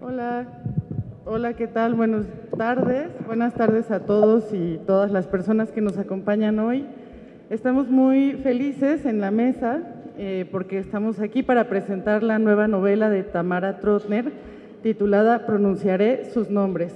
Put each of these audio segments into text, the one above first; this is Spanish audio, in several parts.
Hola, hola, ¿qué tal? Buenas tardes a todos y todas las personas que nos acompañan hoy. Estamos muy felices en la mesa porque estamos aquí para presentar la nueva novela de Tamara Trotner titulada Pronunciaré sus nombres,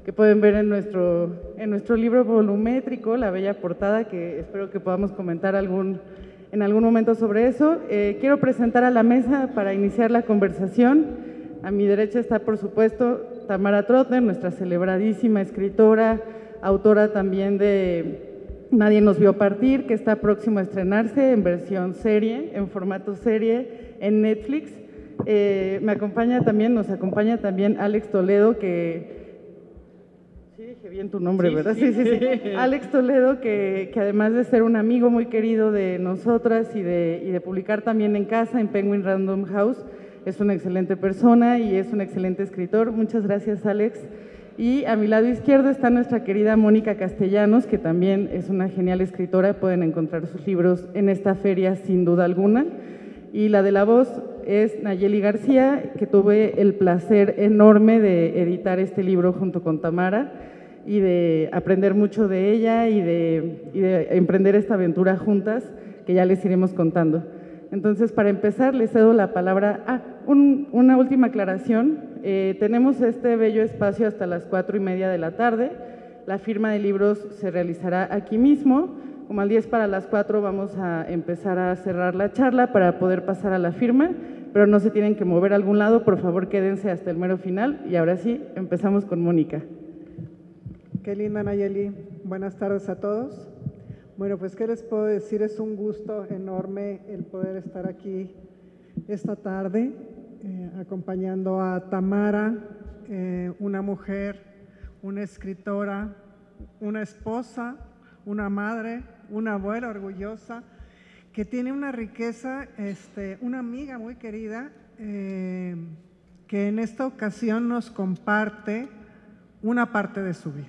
que pueden ver en nuestro libro volumétrico, la bella portada, que espero que podamos comentar en algún momento sobre eso. Quiero presentar a la mesa para iniciar la conversación. A mi derecha está, por supuesto, Tamara Trotner, nuestra celebradísima escritora, autora también de Nadie nos vio partir, que está próximo a estrenarse en versión serie, en formato serie, en Netflix. Nos acompaña también Alex Toledo, sí dije bien tu nombre, ¿verdad? Sí. Alex Toledo, que además de ser un amigo muy querido de nosotras y de publicar también en casa, en Penguin Random House, es una excelente persona y es un excelente escritor. Muchas gracias, Alex. Y a mi lado izquierdo está nuestra querida Mónica Castellanos, que también es una genial escritora. Pueden encontrar sus libros en esta feria sin duda alguna. Y la de la voz es Nayeli García, que tuve el placer enorme de editar este libro junto con Tamara y de aprender mucho de ella y de emprender esta aventura juntas, que ya les iremos contando. Entonces, para empezar, les cedo la palabra. Una última aclaración. Tenemos este bello espacio hasta las 4:30 de la tarde. La firma de libros se realizará aquí mismo. Como al 10 para las 4 vamos a empezar a cerrar la charla para poder pasar a la firma, pero no se tienen que mover a algún lado, por favor quédense hasta el mero final. Y ahora sí, empezamos con Mónica. Qué linda, Nayeli. Buenas tardes a todos. Bueno, pues, ¿qué les puedo decir? Es un gusto enorme el poder estar aquí esta tarde acompañando a Tamara, una mujer, una escritora, una esposa, una madre, una abuela orgullosa, que tiene una riqueza, una amiga muy querida, que en esta ocasión nos comparte una parte de su vida.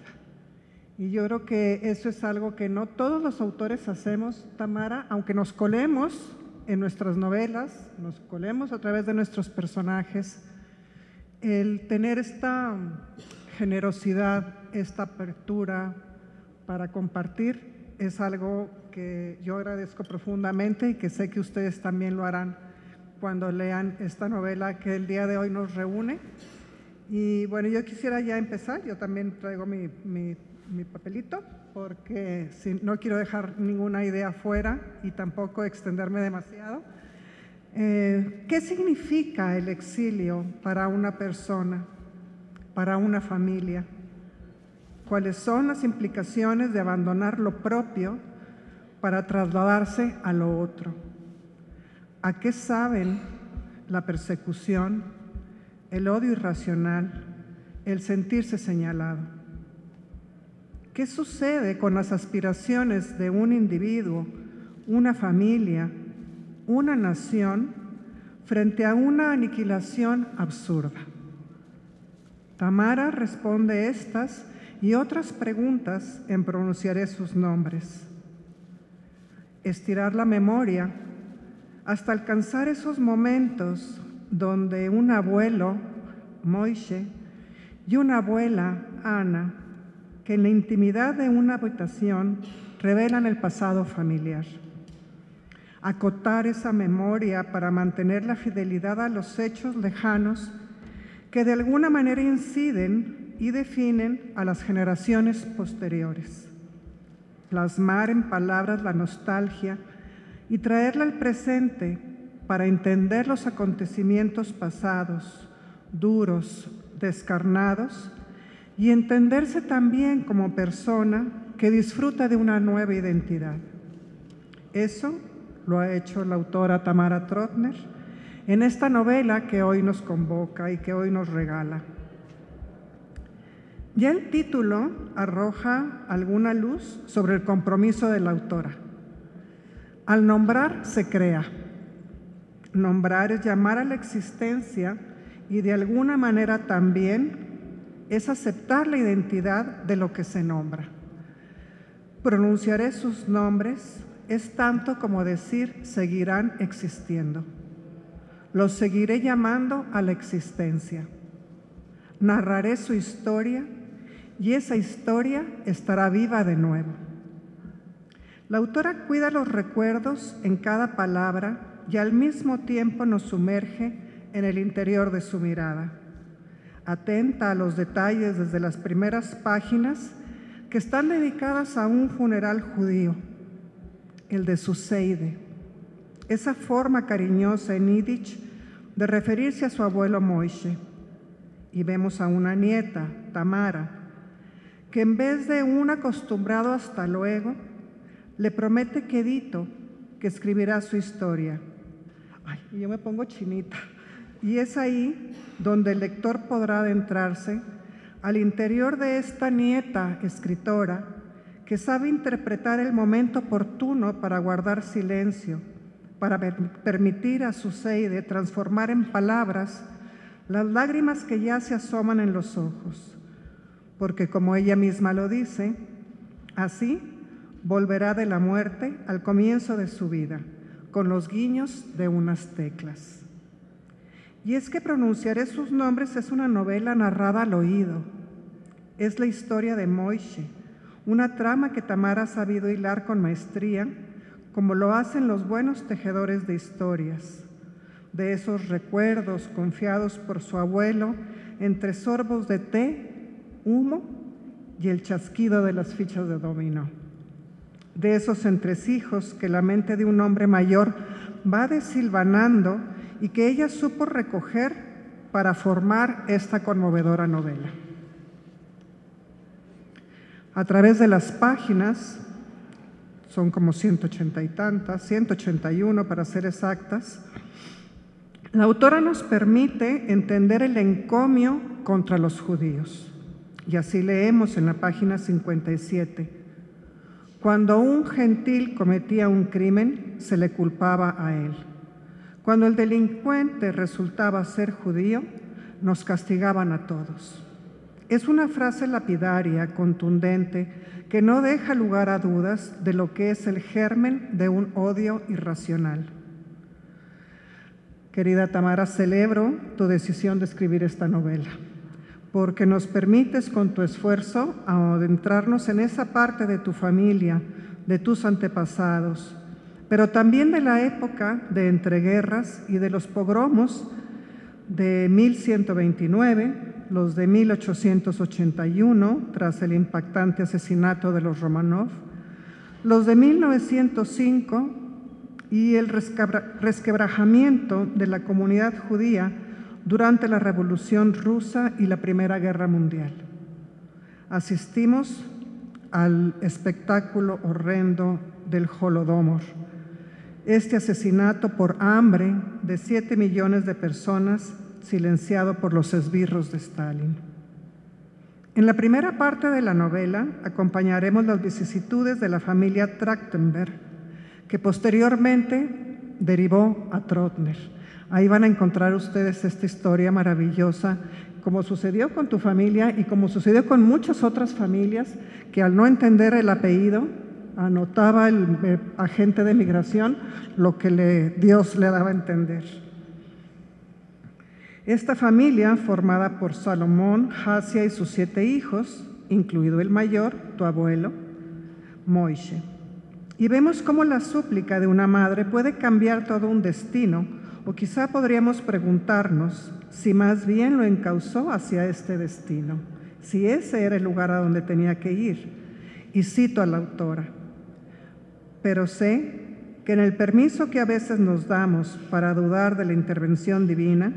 Y yo creo que eso es algo que no todos los autores hacemos, Tamara, aunque nos colemos en nuestras novelas, nos colemos a través de nuestros personajes, el tener esta generosidad, esta apertura para compartir es algo que yo agradezco profundamente y que sé que ustedes también lo harán cuando lean esta novela que el día de hoy nos reúne. Y bueno, yo quisiera ya empezar. Yo también traigo mi papelito porque no quiero dejar ninguna idea fuera y tampoco extenderme demasiado. ¿Qué significa el exilio para una persona, para una familia? ¿Cuáles son las implicaciones de abandonar lo propio para trasladarse a lo otro? ¿A qué saben la persecución, el odio irracional, el sentirse señalado? ¿Qué sucede con las aspiraciones de un individuo, una familia, una nación frente a una aniquilación absurda? Tamara responde estas y otras preguntas en Pronunciaré sus nombres. Estirar la memoria hasta alcanzar esos momentos donde un abuelo, Moishe, y una abuela, Ana, que en la intimidad de una habitación revelan el pasado familiar. Acotar esa memoria para mantener la fidelidad a los hechos lejanos que de alguna manera inciden y definen a las generaciones posteriores. Plasmar en palabras la nostalgia y traerla al presente para entender los acontecimientos pasados, duros, descarnados, y entenderse también como persona que disfruta de una nueva identidad. Eso lo ha hecho la autora Tamara Trotner en esta novela que hoy nos convoca y que hoy nos regala. Ya el título arroja alguna luz sobre el compromiso de la autora. Al nombrar se crea. Nombrar es llamar a la existencia y de alguna manera también es aceptar la identidad de lo que se nombra. Pronunciaré sus nombres es tanto como decir seguirán existiendo. Los seguiré llamando a la existencia. narraré su historia y esa historia estará viva de nuevo. La autora cuida los recuerdos en cada palabra y al mismo tiempo nos sumerge en el interior de su mirada. Atenta a los detalles desde las primeras páginas que están dedicadas a un funeral judío, el de su Seide, esa forma cariñosa en Yiddish de referirse a su abuelo Moishe. Y vemos a una nieta, Tamara, que en vez de un acostumbrado hasta luego, le promete quedito que escribirá su historia. Ay, y yo me pongo chinita. Y es ahí donde el lector podrá adentrarse al interior de esta nieta escritora que sabe interpretar el momento oportuno para guardar silencio, para permitir a su Seide transformar en palabras las lágrimas que ya se asoman en los ojos, porque como ella misma lo dice, así volverá de la muerte al comienzo de su vida, con los guiños de unas teclas. Y es que Pronunciaré sus nombres es una novela narrada al oído. Es la historia de Moishe, una trama que Tamara ha sabido hilar con maestría, como lo hacen los buenos tejedores de historias, de esos recuerdos confiados por su abuelo entre sorbos de té, humo y el chasquido de las fichas de dominó. De esos entresijos que la mente de un hombre mayor va desilvanando y que ella supo recoger para formar esta conmovedora novela. A través de las páginas, son como 180 y tantas, 181 para ser exactas, la autora nos permite entender el encomio contra los judíos. Y así leemos en la página 57. Cuando un gentil cometía un crimen, se le culpaba a él. Cuando el delincuente resultaba ser judío, nos castigaban a todos. Es una frase lapidaria, contundente, que no deja lugar a dudas de lo que es el germen de un odio irracional. Querida Tamara, celebro tu decisión de escribir esta novela, porque nos permites con tu esfuerzo adentrarnos en esa parte de tu familia, de tus antepasados, pero también de la época de entreguerras y de los pogromos de 1129, los de 1881, tras el impactante asesinato de los Romanov, los de 1905 y el resquebrajamiento de la comunidad judía durante la Revolución Rusa y la Primera Guerra Mundial. Asistimos al espectáculo horrendo del Holodomor, este asesinato por hambre de 7 millones de personas silenciado por los esbirros de Stalin. En la primera parte de la novela acompañaremos las vicisitudes de la familia Trachtenberg, que posteriormente derivó a Trotner. Ahí van a encontrar ustedes esta historia maravillosa, como sucedió con tu familia y como sucedió con muchas otras familias que al no entender el apellido, anotaba el agente de migración lo que Dios le daba a entender. Esta familia, formada por Salomón, Hasia y sus 7 hijos, incluido el mayor, tu abuelo, Moishe. Y vemos cómo la súplica de una madre puede cambiar todo un destino, o quizá podríamos preguntarnos si más bien lo encauzó hacia este destino, si ese era el lugar a donde tenía que ir. Y cito a la autora: pero sé que en el permiso que a veces nos damos para dudar de la intervención divina,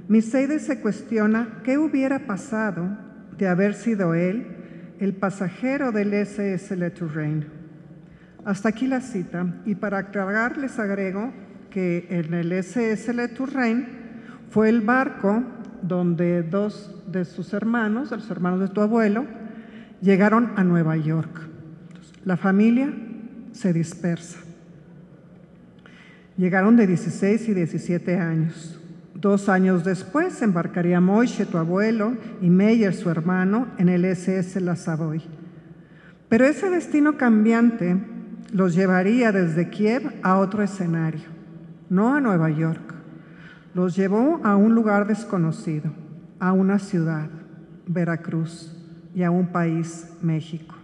mi Seide se cuestiona qué hubiera pasado de haber sido él el pasajero del SS Le Touraine. Hasta aquí la cita, y para aclarar les agrego que en el SS Le Touraine fue el barco donde 2 de sus hermanos, de los hermanos de tu abuelo, llegaron a Nueva York. La familia se dispersa. Llegaron de 16 y 17 años. 2 años después embarcaría Moishe, tu abuelo, y Meyer, su hermano, en el SS La Savoy. Pero ese destino cambiante los llevaría desde Kiev a otro escenario, no a Nueva York. Los llevó a un lugar desconocido, a una ciudad, Veracruz y a un país, México,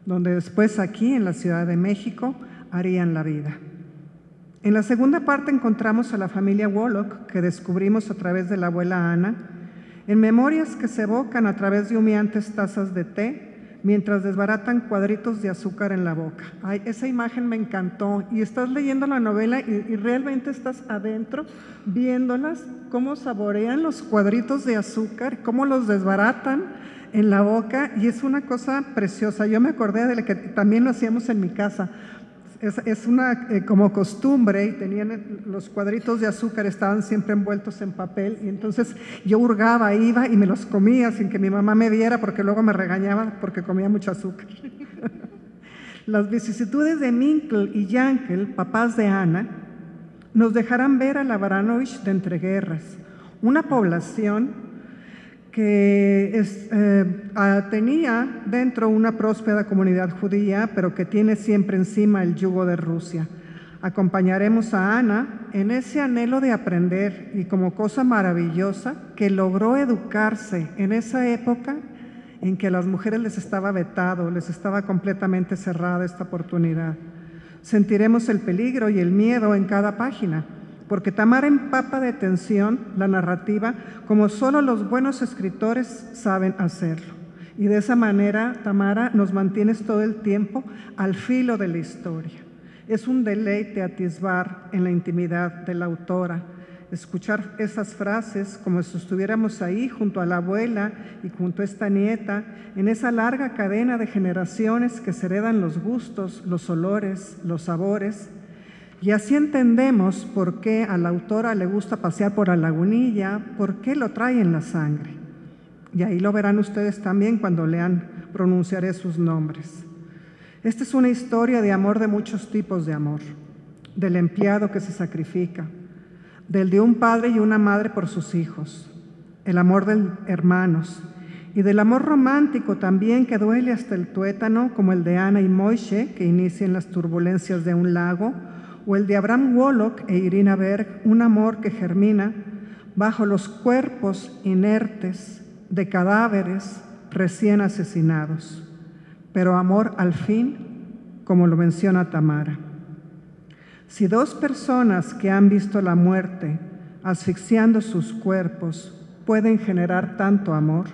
donde después aquí en la Ciudad de México harían la vida. En la segunda parte encontramos a la familia Woloch, que descubrimos a través de la abuela Ana, en memorias que se evocan a través de humeantes tazas de té, mientras desbaratan cuadritos de azúcar en la boca. Ay, esa imagen me encantó, y estás leyendo la novela y realmente estás adentro viéndolas, cómo saborean los cuadritos de azúcar, cómo los desbaratan en la boca, y es una cosa preciosa. Yo me acordé de que también lo hacíamos en mi casa. Es una como costumbre, y tenían los cuadritos de azúcar, estaban siempre envueltos en papel, y entonces yo hurgaba, iba y me los comía sin que mi mamá me viera, porque luego me regañaba porque comía mucho azúcar. Las vicisitudes de Minkl y Yankel, papás de Ana, nos dejarán ver a la Baranovich de entreguerras, una población que tenía dentro una próspera comunidad judía, pero que tiene siempre encima el yugo de Rusia. Acompañaremos a Ana en ese anhelo de aprender, y como cosa maravillosa, que logró educarse en esa época en que a las mujeres les estaba vetado, les estaba completamente cerrada esta oportunidad. Sentiremos el peligro y el miedo en cada página, porque Tamara empapa de tensión la narrativa como solo los buenos escritores saben hacerlo. Y de esa manera, Tamara, nos mantienes todo el tiempo al filo de la historia. Es un deleite atisbar en la intimidad de la autora, escuchar esas frases como si estuviéramos ahí junto a la abuela y junto a esta nieta, en esa larga cadena de generaciones que se heredan los gustos, los olores, los sabores. Y así entendemos por qué a la autora le gusta pasear por la lagunilla, por qué lo trae en la sangre. Y ahí lo verán ustedes también cuando lean, pronunciaré sus nombres. Esta es una historia de amor, de muchos tipos de amor. Del empleado que se sacrifica, del de un padre y una madre por sus hijos, el amor de hermanos, y del amor romántico también, que duele hasta el tuétano, como el de Ana y Moishe, que inician las turbulencias de un lago, o el de Abraham Woloch e Irina Berg, un amor que germina bajo los cuerpos inertes de cadáveres recién asesinados, pero amor al fin, como lo menciona Tamara. Si dos personas que han visto la muerte asfixiando sus cuerpos pueden generar tanto amor,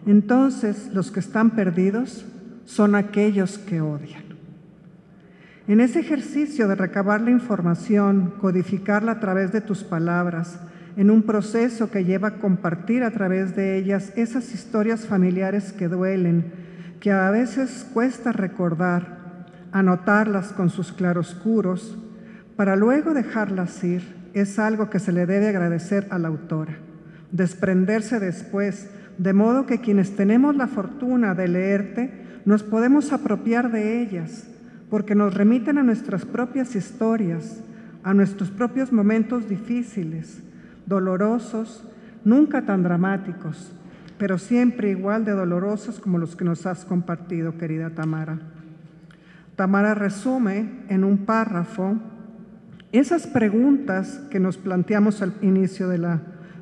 entonces los que están perdidos son aquellos que odian. En ese ejercicio de recabar la información, codificarla a través de tus palabras, en un proceso que lleva a compartir a través de ellas esas historias familiares que duelen, que a veces cuesta recordar, anotarlas con sus claroscuros, para luego dejarlas ir, es algo que se le debe agradecer a la autora. Desprenderse después, de modo que quienes tenemos la fortuna de leerte, nos podemos apropiar de ellas, porque nos remiten a nuestras propias historias, a nuestros propios momentos difíciles, dolorosos, nunca tan dramáticos, pero siempre igual de dolorosos como los que nos has compartido, querida Tamara. Tamara resume en un párrafo esas preguntas que nos planteamos al inicio de la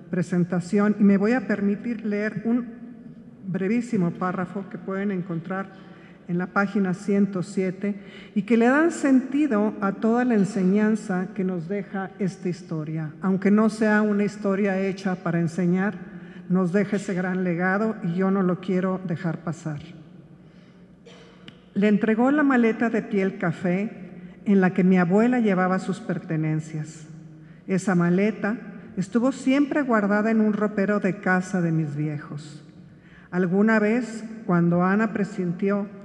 presentación, y me voy a permitir leer un brevísimo párrafo que pueden encontrar en la página 107 y que le dan sentido a toda la enseñanza que nos deja esta historia. Aunque no sea una historia hecha para enseñar, nos deja ese gran legado y yo no lo quiero dejar pasar. Le entregó la maleta de piel café en la que mi abuela llevaba sus pertenencias. Esa maleta estuvo siempre guardada en un ropero de casa de mis viejos. Alguna vez, cuando Ana presintió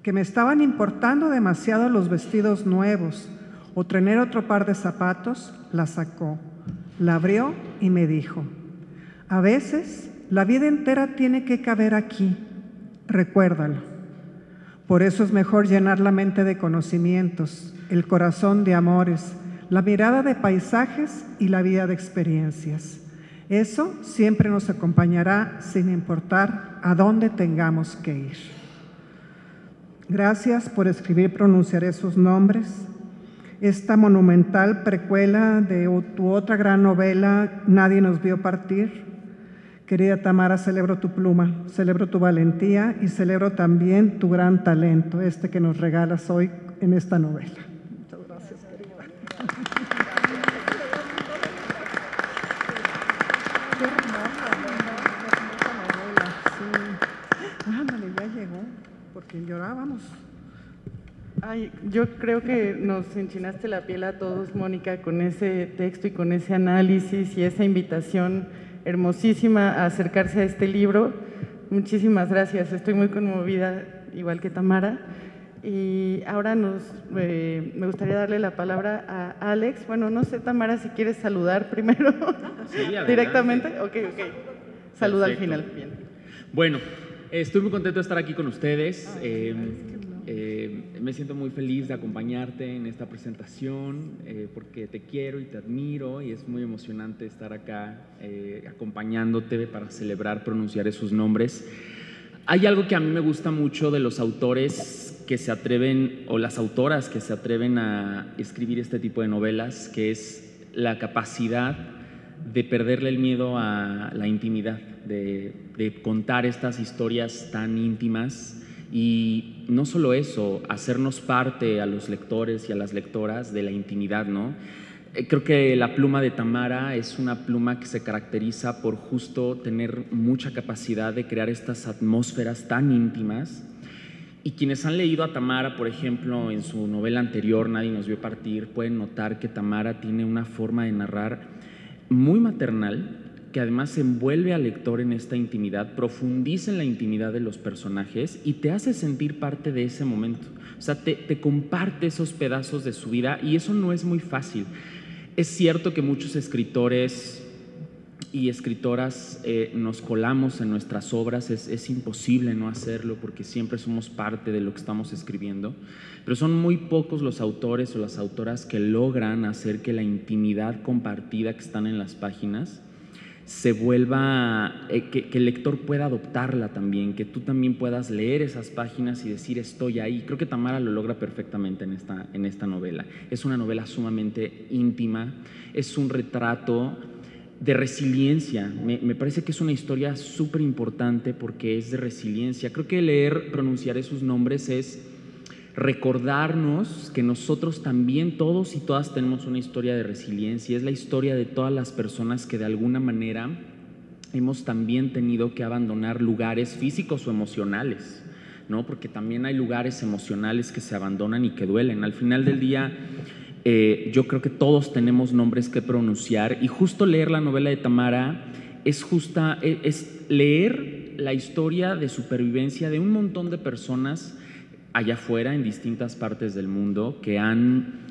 que me estaban importando demasiado los vestidos nuevos o tener otro par de zapatos, la sacó, la abrió y me dijo: a veces la vida entera tiene que caber aquí, recuérdalo. Por eso es mejor llenar la mente de conocimientos, el corazón de amores, la mirada de paisajes y la vida de experiencias. Eso siempre nos acompañará sin importar a dónde tengamos que ir. Gracias por escribir Pronunciaré sus nombres, esta monumental precuela de tu otra gran novela, Nadie nos vio partir, Querida Tamara, celebro tu pluma, celebro tu valentía y celebro también tu gran talento, que nos regalas hoy en esta novela. Muchas gracias, querida. Qué hermosa novela, sí. Ándale, ya llegó, porque llorábamos. Ay, yo creo que nos enchinaste la piel a todos, Mónica, con ese texto y con ese análisis y esa invitación hermosísima a acercarse a este libro. Muchísimas gracias, estoy muy conmovida, igual que Tamara. Y ahora me gustaría darle la palabra a Alex. Bueno, no sé, Tamara, si quieres saludar primero. Sí, directamente. Ok. Saluda al final. Bien. Bueno, estoy muy contento de estar aquí con ustedes. Me siento muy feliz de acompañarte en esta presentación porque te quiero y te admiro y es muy emocionante estar acá acompañándote para celebrar, pronunciar esos nombres. Hay algo que a mí me gusta mucho de los autores que se atreven, o las autoras que se atreven a escribir este tipo de novelas, que es la capacidad de perderle el miedo a la intimidad, de contar estas historias tan íntimas. Y no solo eso, hacernos parte a los lectores y a las lectoras de la intimidad, ¿no? Creo que la pluma de Tamara es una pluma que se caracteriza por justo tener mucha capacidad de crear estas atmósferas tan íntimas. Y quienes han leído a Tamara, por ejemplo, en su novela anterior, Nadie nos vio partir, pueden notar que Tamara tiene una forma de narrar muy maternal, que además envuelve al lector en esta intimidad, profundiza en la intimidad de los personajes y te hace sentir parte de ese momento. O sea, te comparte esos pedazos de su vida y eso no es muy fácil. Es cierto que muchos escritores y escritoras nos colamos en nuestras obras, es imposible no hacerlo porque siempre somos parte de lo que estamos escribiendo, pero son muy pocos los autores o las autoras que logran hacer que la intimidad compartida que están en las páginas se vuelva, que el lector pueda adoptarla también, que tú también puedas leer esas páginas y decir estoy ahí. Creo que Tamara lo logra perfectamente en esta novela. Es una novela sumamente íntima, es un retrato de resiliencia. Me parece que es una historia súper importante porque es de resiliencia. Creo que pronunciar esos nombres es recordarnos que nosotros también, todos y todas, tenemos una historia de resiliencia. Es la historia de todas las personas que de alguna manera hemos también tenido que abandonar lugares físicos o emocionales, ¿no? Porque también hay lugares emocionales que se abandonan y que duelen. Al final del día, yo creo que todos tenemos nombres que pronunciar y justo leer la novela de Tamara es leer la historia de supervivencia de un montón de personas allá afuera en distintas partes del mundo que han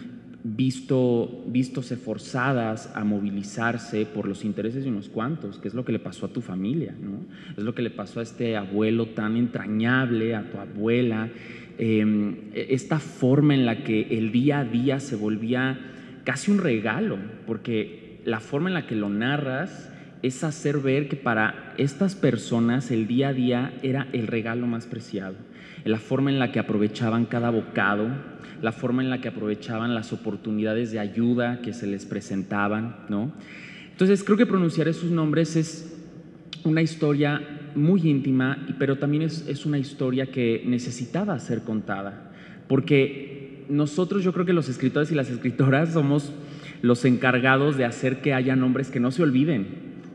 vistos forzadas a movilizarse por los intereses de unos cuantos, que es lo que le pasó a tu familia, ¿no? Es lo que le pasó a este abuelo tan entrañable, a tu abuela, esta forma en la que el día a día se volvía casi un regalo, porque la forma en la que lo narras es hacer ver que para estas personas el día a día era el regalo más preciado, la forma en la que aprovechaban cada bocado, la forma en la que aprovechaban las oportunidades de ayuda que se les presentaban, ¿no? Entonces creo que pronunciar esos nombres es una historia muy íntima, pero también es una historia que necesitaba ser contada, porque nosotros, yo creo que los escritores y las escritoras somos los encargados de hacer que haya nombres que no se olviden,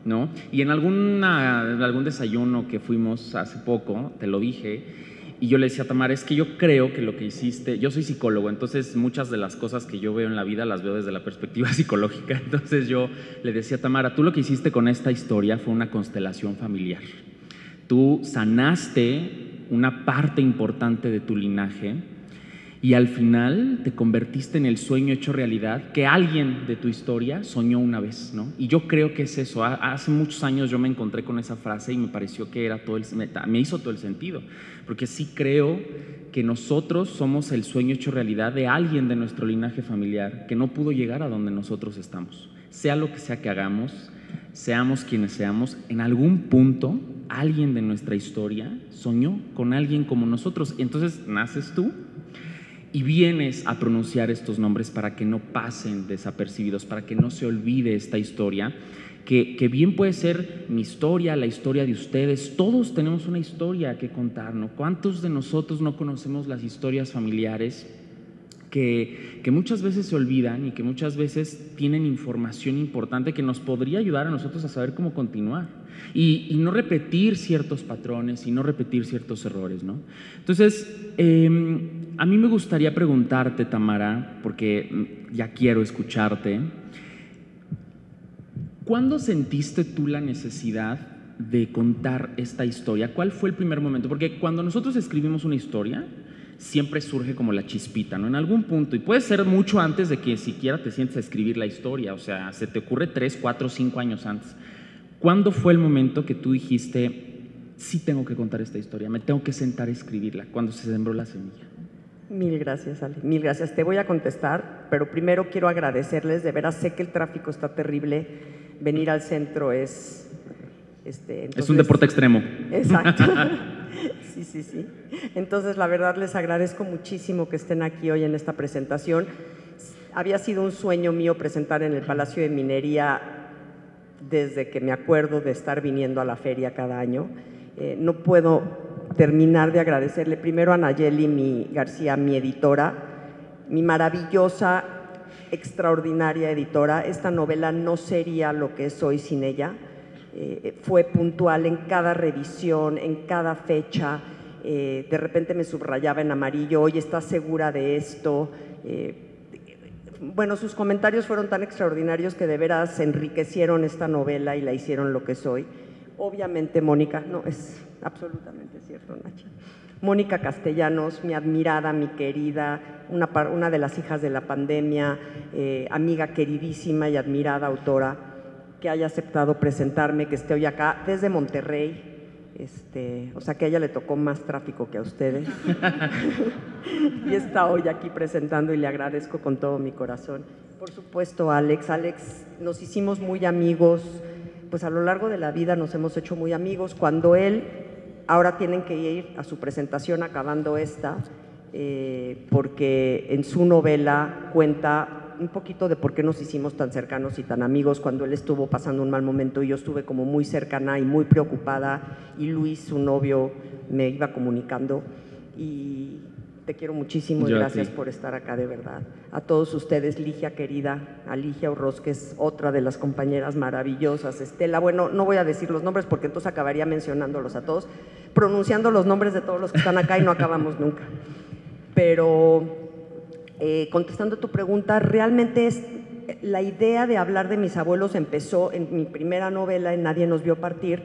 ¿no? Y en algún desayuno que fuimos hace poco, te lo dije, y yo le decía a Tamara, es que yo creo que lo que hiciste, yo soy psicólogo, entonces muchas de las cosas que yo veo en la vida las veo desde la perspectiva psicológica. Entonces yo le decía a Tamara, tú lo que hiciste con esta historia fue una constelación familiar. Tú sanaste una parte importante de tu linaje y al final te convertiste en el sueño hecho realidad que alguien de tu historia soñó una vez, ¿no? Y yo creo que es eso. Hace muchos años yo me encontré con esa frase y me pareció que me hizo todo el sentido, porque sí creo que nosotros somos el sueño hecho realidad de alguien de nuestro linaje familiar que no pudo llegar a donde nosotros estamos. Sea lo que sea que hagamos, seamos quienes seamos, en algún punto alguien de nuestra historia soñó con alguien como nosotros. Entonces naces tú y vienes a pronunciar estos nombres para que no pasen desapercibidos, para que no se olvide esta historia, que bien puede ser mi historia, la historia de ustedes. Todos tenemos una historia que contar, ¿no? ¿Cuántos de nosotros no conocemos las historias familiares que muchas veces se olvidan y que muchas veces tienen información importante que nos podría ayudar a nosotros a saber cómo continuar y no repetir ciertos patrones y no repetir ciertos errores, ¿no? Entonces, a mí me gustaría preguntarte, Tamara, porque ya quiero escucharte, ¿cuándo sentiste tú la necesidad de contar esta historia? ¿Cuál fue el primer momento? Porque cuando nosotros escribimos una historia, siempre surge como la chispita, ¿no? En algún punto, y puede ser mucho antes de que siquiera te sientes a escribir la historia, o sea, se te ocurre 3, 4, 5 años antes. ¿Cuándo fue el momento que tú dijiste, sí tengo que contar esta historia, me tengo que sentar a escribirla? ¿Cuándo se sembró la semilla? Mil gracias, Ale. Mil gracias. Te voy a contestar, pero primero quiero agradecerles. De veras, sé que el tráfico está terrible. Venir al centro es... entonces, es un deporte extremo. Exacto. Sí. Entonces, la verdad, les agradezco muchísimo que estén aquí hoy en esta presentación. Había sido un sueño mío presentar en el Palacio de Minería desde que me acuerdo de estar viniendo a la feria cada año. No puedo terminar de agradecerle primero a Nayeli García, mi editora, mi maravillosa, extraordinaria editora. Esta novela no sería lo que es hoy sin ella. Fue puntual en cada revisión, en cada fecha. De repente me subrayaba en amarillo, oye, ¿estás segura de esto? Bueno, sus comentarios fueron tan extraordinarios que de veras enriquecieron esta novela y la hicieron lo que soy. Obviamente, Mónica, no, es absolutamente cierto, Nacha. Mónica Castellanos, mi admirada, mi querida, una de las hijas de la pandemia, amiga queridísima y admirada autora, que haya aceptado presentarme, que esté hoy acá desde Monterrey. O sea que a ella le tocó más tráfico que a ustedes y está hoy aquí presentando y le agradezco con todo mi corazón. Por supuesto, Alex, nos hicimos muy amigos, pues a lo largo de la vida nos hemos hecho muy amigos. Cuando él, ahora tienen que ir a su presentación acabando esta, porque en su novela cuenta un poquito de por qué nos hicimos tan cercanos y tan amigos. Cuando él estuvo pasando un mal momento y yo estuve como muy cercana y muy preocupada, y Luis, su novio, me iba comunicando. Y te quiero muchísimo y gracias por estar acá, de verdad. A todos ustedes, Ligia querida, a Ligia Urroz, que es otra de las compañeras maravillosas, Estela, bueno, no voy a decir los nombres porque entonces acabaría mencionándolos a todos, pronunciando los nombres de todos los que están acá y no acabamos nunca. Pero contestando tu pregunta, realmente la idea de hablar de mis abuelos empezó en mi primera novela, en Nadie nos vio partir,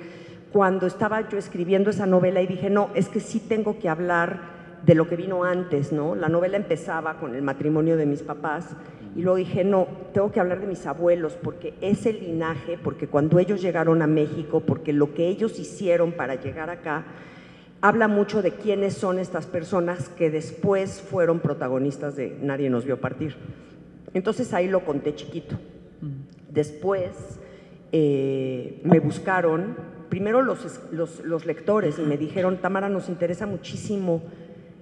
cuando estaba yo escribiendo esa novela y dije, no, es que sí tengo que hablar de lo que vino antes, ¿no? La novela empezaba con el matrimonio de mis papás y luego dije, no, tengo que hablar de mis abuelos porque ese linaje, porque cuando ellos llegaron a México, porque lo que ellos hicieron para llegar acá, habla mucho de quiénes son estas personas que después fueron protagonistas de Nadie nos vio partir. Entonces ahí lo conté chiquito. Después me buscaron, primero los lectores, y me dijeron, Tamara, nos interesa muchísimo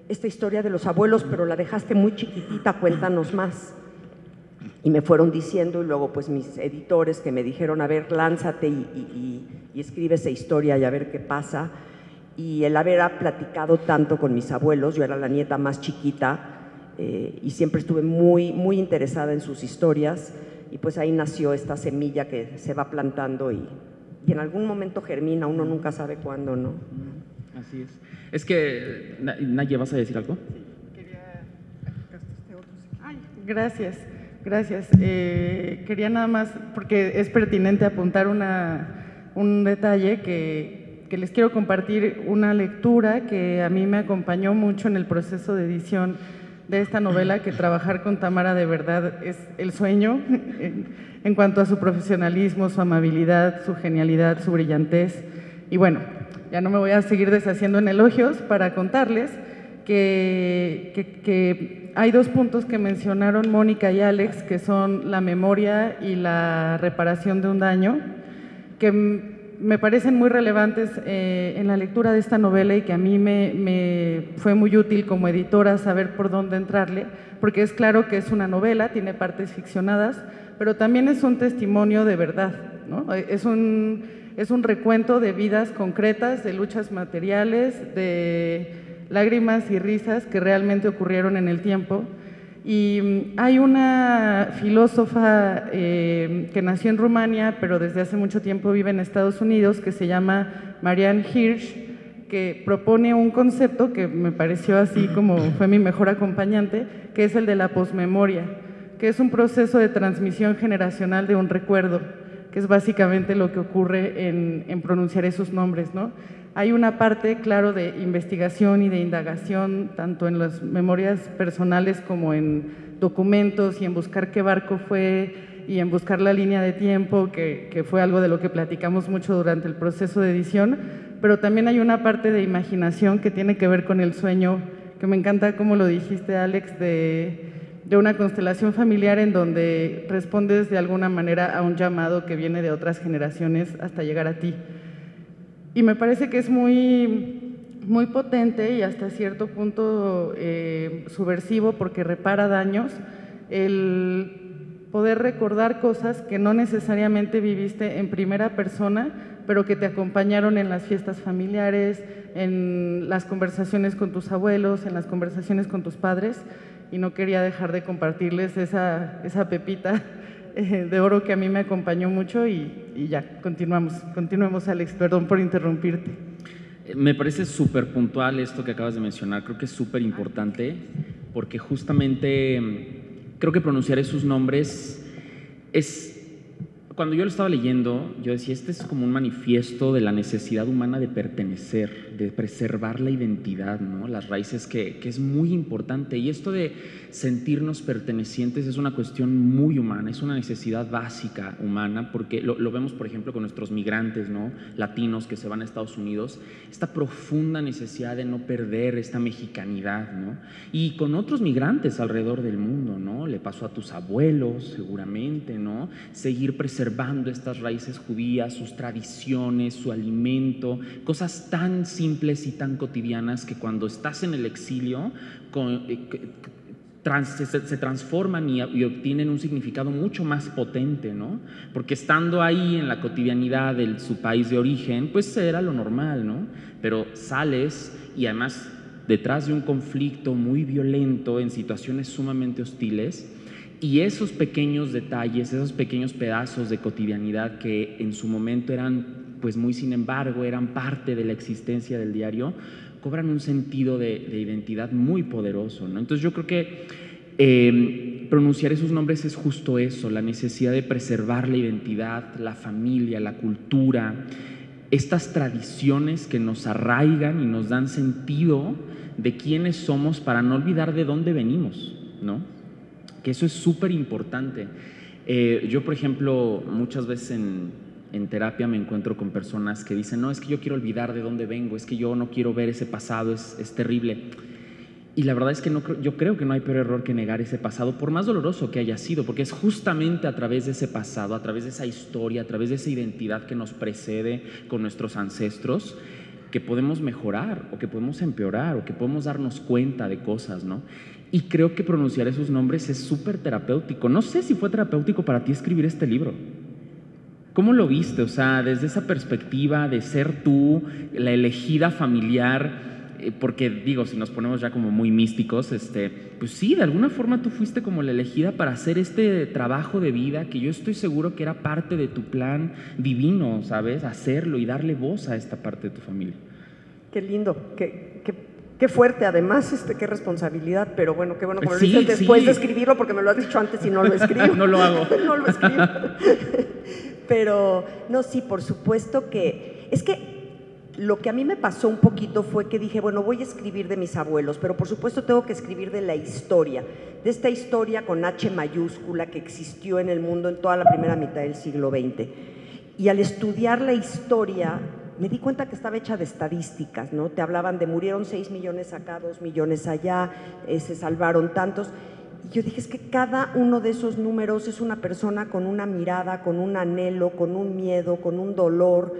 esta historia de los abuelos, pero la dejaste muy chiquitita, cuéntanos más. Y me fueron diciendo, y luego pues mis editores que me dijeron, a ver, lánzate y escribe esa historia y a ver qué pasa. Y el haber platicado tanto con mis abuelos, yo era la nieta más chiquita y siempre estuve muy, muy interesada en sus historias, y pues ahí nació esta semilla que se va plantando y en algún momento germina, uno nunca sabe cuándo, ¿no? Así es. Es que, Naye, ¿vas a decir algo? Sí, quería... Ay, gracias. Quería nada más, porque es pertinente apuntar un detalle que les quiero compartir, una lectura que a mí me acompañó mucho en el proceso de edición de esta novela, que trabajar con Tamara de verdad es el sueño en cuanto a su profesionalismo, su amabilidad, su genialidad, su brillantez. Y bueno, ya no me voy a seguir deshaciendo en elogios para contarles que hay dos puntos que mencionaron Mónica y Alex, que son la memoria y la reparación de un daño, que me parecen muy relevantes en la lectura de esta novela y que a mí me fue muy útil como editora saber por dónde entrarle, porque es claro que es una novela, tiene partes ficcionadas, pero también es un testimonio de verdad, ¿no? Es un recuento de vidas concretas, de luchas materiales, de lágrimas y risas que realmente ocurrieron en el tiempo. Y hay una filósofa que nació en Rumania, pero desde hace mucho tiempo vive en Estados Unidos, que se llama Marianne Hirsch, que propone un concepto que me pareció así como fue mi mejor acompañante, que es el de la posmemoria, que es un proceso de transmisión generacional de un recuerdo, que es básicamente lo que ocurre en pronunciar esos nombres, ¿no? Hay una parte, claro, de investigación y de indagación, tanto en las memorias personales como en documentos y en buscar qué barco fue y en buscar la línea de tiempo, que fue algo de lo que platicamos mucho durante el proceso de edición, pero también hay una parte de imaginación que tiene que ver con el sueño, que me encanta como lo dijiste, Alex, de una constelación familiar en donde respondes de alguna manera a un llamado que viene de otras generaciones hasta llegar a ti. Y me parece que es muy, muy potente y hasta cierto punto subversivo porque repara daños el poder recordar cosas que no necesariamente viviste en primera persona, pero que te acompañaron en las fiestas familiares, en las conversaciones con tus abuelos, en las conversaciones con tus padres, y no quería dejar de compartirles esa pepita de oro que a mí me acompañó mucho y ya, continuemos, Alex, perdón por interrumpirte. Me parece súper puntual esto que acabas de mencionar, creo que es súper importante porque justamente creo que pronunciar esos nombres es… Cuando yo lo estaba leyendo, yo decía, este es como un manifiesto de la necesidad humana de pertenecer, de preservar la identidad, ¿no? Las raíces, que es muy importante. Y esto de sentirnos pertenecientes es una cuestión muy humana, es una necesidad básica humana, porque lo vemos, por ejemplo, con nuestros migrantes, ¿no? Latinos que se van a Estados Unidos, esta profunda necesidad de no perder esta mexicanidad, ¿no? Y con otros migrantes alrededor del mundo, ¿no? Le pasó a tus abuelos, seguramente, ¿no? Seguir preservando estas raíces judías, sus tradiciones, su alimento, cosas tan simples y tan cotidianas que cuando estás en el exilio se transforman y obtienen un significado mucho más potente, ¿no? Porque estando ahí en la cotidianidad de su país de origen, pues era lo normal, ¿no? Pero sales y además detrás de un conflicto muy violento, en situaciones sumamente hostiles, y esos pequeños detalles, esos pequeños pedazos de cotidianidad que en su momento eran, pues muy sin embargo, eran parte de la existencia del diario, cobran un sentido de identidad muy poderoso, ¿no? Entonces yo creo que pronunciar esos nombres es justo eso, la necesidad de preservar la identidad, la familia, la cultura, estas tradiciones que nos arraigan y nos dan sentido de quiénes somos para no olvidar de dónde venimos, ¿no? Que eso es súper importante. Yo, por ejemplo, muchas veces en terapia me encuentro con personas que dicen, no, es que yo quiero olvidar de dónde vengo, es que yo no quiero ver ese pasado, es terrible. Y la verdad es que yo creo que no hay peor error que negar ese pasado, por más doloroso que haya sido, porque es justamente a través de ese pasado, a través de esa historia, a través de esa identidad que nos precede con nuestros ancestros, que podemos mejorar o que podemos empeorar o que podemos darnos cuenta de cosas, ¿no? Y creo que pronunciar esos nombres es súper terapéutico. No sé si fue terapéutico para ti escribir este libro. ¿Cómo lo viste? O sea, desde esa perspectiva de ser tú, la elegida familiar, porque digo, si nos ponemos ya como muy místicos, pues sí, de alguna forma tú fuiste como la elegida para hacer este trabajo de vida que yo estoy seguro que era parte de tu plan divino, ¿sabes? Hacerlo y darle voz a esta parte de tu familia. Qué lindo, qué fuerte además, qué responsabilidad, pero bueno, qué bueno que me lo dices después de escribirlo, porque me lo has dicho antes y no lo escribo. No lo hago. No lo escribo. Pero, no, sí, por supuesto que… Es que lo que a mí me pasó un poquito fue que dije, bueno, voy a escribir de mis abuelos, pero por supuesto tengo que escribir de la historia, de esta historia con H mayúscula que existió en el mundo en toda la primera mitad del siglo XX. Y al estudiar la historia me di cuenta que estaba hecha de estadísticas, ¿no? Te hablaban de murieron 6 millones acá, 2 millones allá, se salvaron tantos. Y yo dije, es que cada uno de esos números es una persona con una mirada, con un anhelo, con un miedo, con un dolor,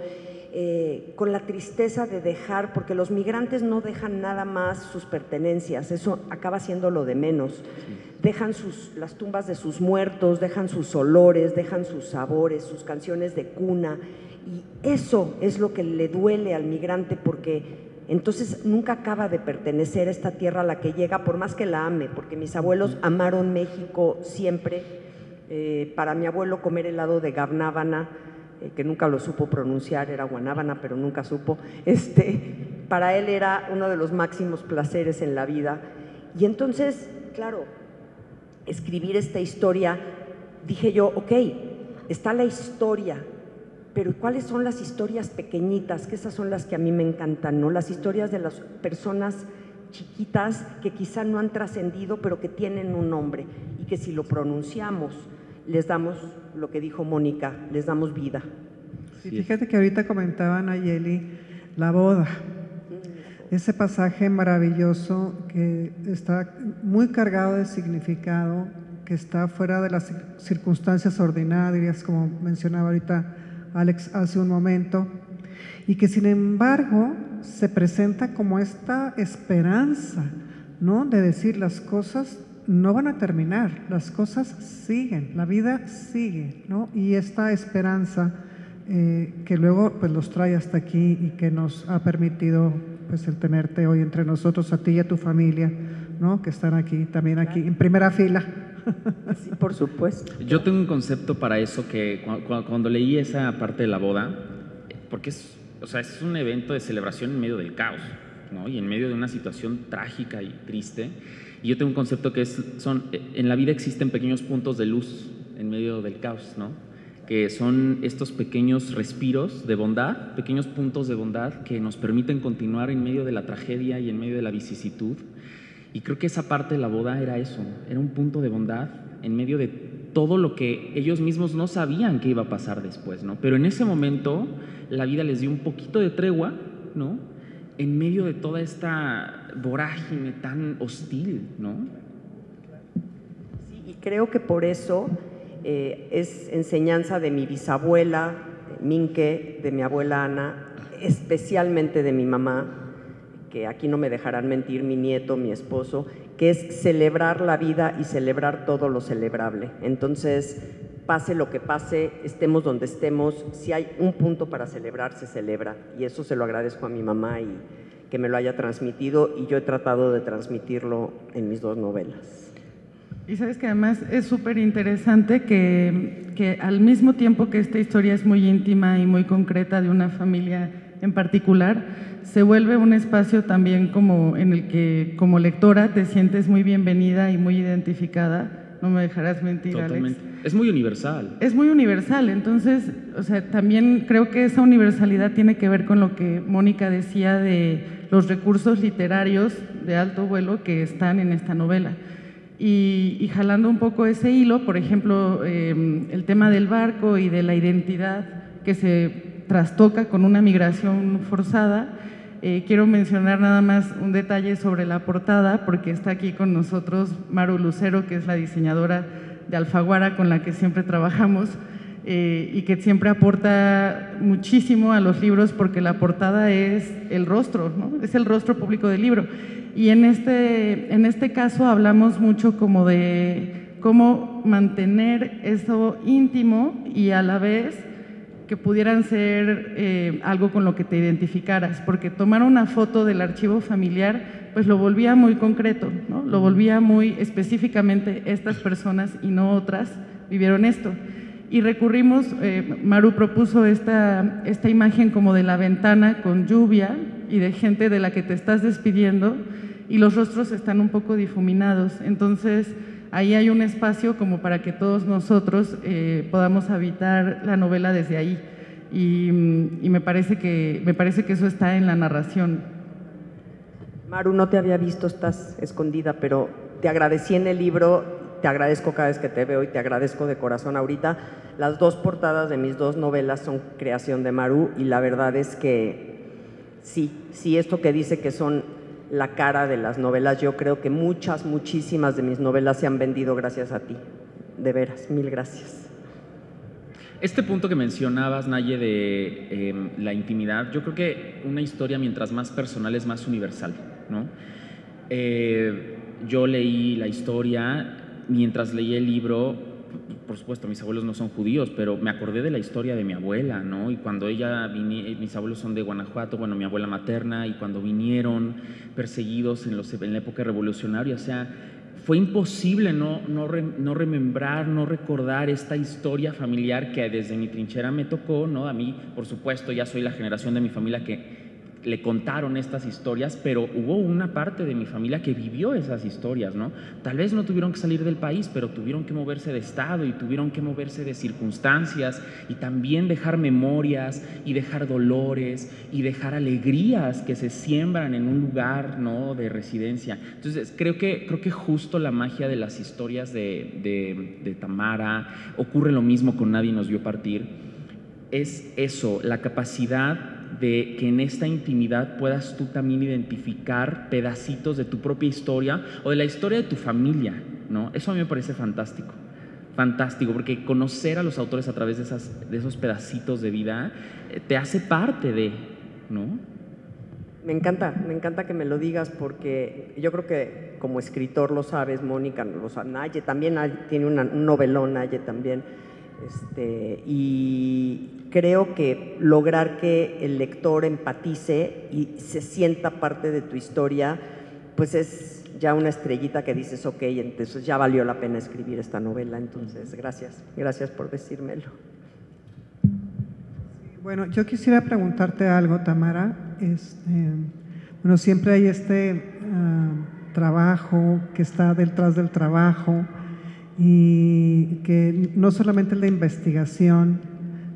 con la tristeza de dejar, porque los migrantes no dejan nada más sus pertenencias, eso acaba siendo lo de menos. Dejan las tumbas de sus muertos, dejan sus olores, dejan sus sabores, sus canciones de cuna, y eso es lo que le duele al migrante, porque entonces nunca acaba de pertenecer a esta tierra a la que llega, por más que la ame, porque mis abuelos amaron México siempre. Para mi abuelo comer helado de Ganábana, que nunca lo supo pronunciar, era Guanábana, pero nunca supo, para él era uno de los máximos placeres en la vida. Y entonces, claro, escribir esta historia, dije yo, ok, está la historia, pero ¿cuáles son las historias pequeñitas? Que esas son las que a mí me encantan, ¿no? Las historias de las personas chiquitas que quizá no han trascendido, pero que tienen un nombre y que si lo pronunciamos, les damos lo que dijo Mónica, les damos vida. Sí, fíjate que ahorita comentaba Nayeli la boda, ese pasaje maravilloso que está muy cargado de significado, que está fuera de las circunstancias ordinarias, como mencionaba ahorita Alex hace un momento, y que sin embargo se presenta como esta esperanza, ¿no? De decir, las cosas no van a terminar, las cosas siguen, la vida sigue, ¿no? Y esta esperanza que luego pues los trae hasta aquí y que nos ha permitido pues el tenerte hoy entre nosotros, a ti y a tu familia, ¿no? Que están aquí, también aquí, en primera fila. Sí, por supuesto. Yo tengo un concepto para eso que cuando leí esa parte de la boda, porque es un evento de celebración en medio del caos, ¿no? Y en medio de una situación trágica y triste. Y yo tengo un concepto que en la vida existen pequeños puntos de luz en medio del caos, ¿no? Que son estos pequeños respiros de bondad, pequeños puntos de bondad que nos permiten continuar en medio de la tragedia y en medio de la vicisitud. Y creo que esa parte de la boda era eso, era un punto de bondad en medio de todo lo que ellos mismos no sabían que iba a pasar después, ¿no? Pero en ese momento la vida les dio un poquito de tregua, ¿no? En medio de toda esta vorágine tan hostil, ¿no? Sí, y creo que por eso es enseñanza de mi bisabuela, Minke, de mi abuela Ana, especialmente de mi mamá, que aquí no me dejarán mentir, mi nieto, mi esposo, que es celebrar la vida y celebrar todo lo celebrable. Entonces, pase lo que pase, estemos donde estemos, si hay un punto para celebrar, se celebra. Y eso se lo agradezco a mi mamá y que me lo haya transmitido, y yo he tratado de transmitirlo en mis dos novelas. Y sabes que además es súper interesante que al mismo tiempo que esta historia es muy íntima y muy concreta de una familia en particular, se vuelve un espacio también como en el que como lectora te sientes muy bienvenida y muy identificada. No me dejarás mentir, Totalmente. Alex. Es muy universal. Es muy universal, entonces, o sea, también creo que esa universalidad tiene que ver con lo que Mónica decía de los recursos literarios de alto vuelo que están en esta novela. Y jalando un poco ese hilo, por ejemplo, el tema del barco y de la identidad que se trastoca con una migración forzada. Quiero mencionar nada más un detalle sobre la portada, porque está aquí con nosotros Maru Lucero, que es la diseñadora de Alfaguara con la que siempre trabajamos y que siempre aporta muchísimo a los libros, porque la portada es el rostro, ¿no? Es el rostro público del libro. Y en este caso hablamos mucho como de cómo mantener eso íntimo y a la vez que pudieran ser algo con lo que te identificaras, porque tomar una foto del archivo familiar pues lo volvía muy concreto, ¿no? Lo volvía muy específicamente, estas personas y no otras vivieron esto. Y recurrimos, Maru propuso esta imagen como de la ventana con lluvia y de gente de la que te estás despidiendo, y los rostros están un poco difuminados. Entonces, ahí hay un espacio como para que todos nosotros podamos habitar la novela desde ahí. Y me parece que eso está en la narración. Maru, no te había visto, estás escondida, pero te agradecí en el libro. Te agradezco cada vez que te veo y te agradezco de corazón ahorita. Las dos portadas de mis dos novelas son creación de Maru, y la verdad es que sí, esto que dice que son la cara de las novelas. Yo creo que muchísimas de mis novelas se han vendido gracias a ti. De veras, mil gracias. Este punto que mencionabas, Naye, de la intimidad, yo creo que una historia mientras más personal es más universal, ¿no? Yo leí la historia, mientras leí el libro, por supuesto, mis abuelos no son judíos, pero me acordé de la historia de mi abuela, ¿no? Y cuando mis abuelos son de Guanajuato, bueno, mi abuela materna, y cuando vinieron perseguidos en la época revolucionaria, o sea, fue imposible no remembrar, no recordar esta historia familiar que desde mi trinchera me tocó, ¿no? A mí, por supuesto, ya soy la generación de mi familia que le contaron estas historias, pero hubo una parte de mi familia que vivió esas historias, ¿no? Tal vez no tuvieron que salir del país, pero tuvieron que moverse de estado y tuvieron que moverse de circunstancias y también dejar memorias y dejar dolores y dejar alegrías que se siembran en un lugar, ¿no?, de residencia. Entonces, creo que justo la magia de las historias de Tamara, ocurre lo mismo con Nadie nos vio partir, es eso, la capacidad de que en esta intimidad puedas tú también identificar pedacitos de tu propia historia o de la historia de tu familia, ¿no? Eso a mí me parece fantástico, porque conocer a los autores a través de esos pedacitos de vida te hace parte de, ¿no? Me encanta que me lo digas, porque yo creo que como escritor lo sabes, Mónica, Naye también tiene un novelón, Naye también. Y creo que lograr que el lector empatice y se sienta parte de tu historia, pues es ya una estrellita que dices, ok, entonces ya valió la pena escribir esta novela. Entonces, gracias por decírmelo. Bueno, yo quisiera preguntarte algo, Tamara. Bueno, siempre hay trabajo que está detrás del trabajo, y que no solamente el de investigación,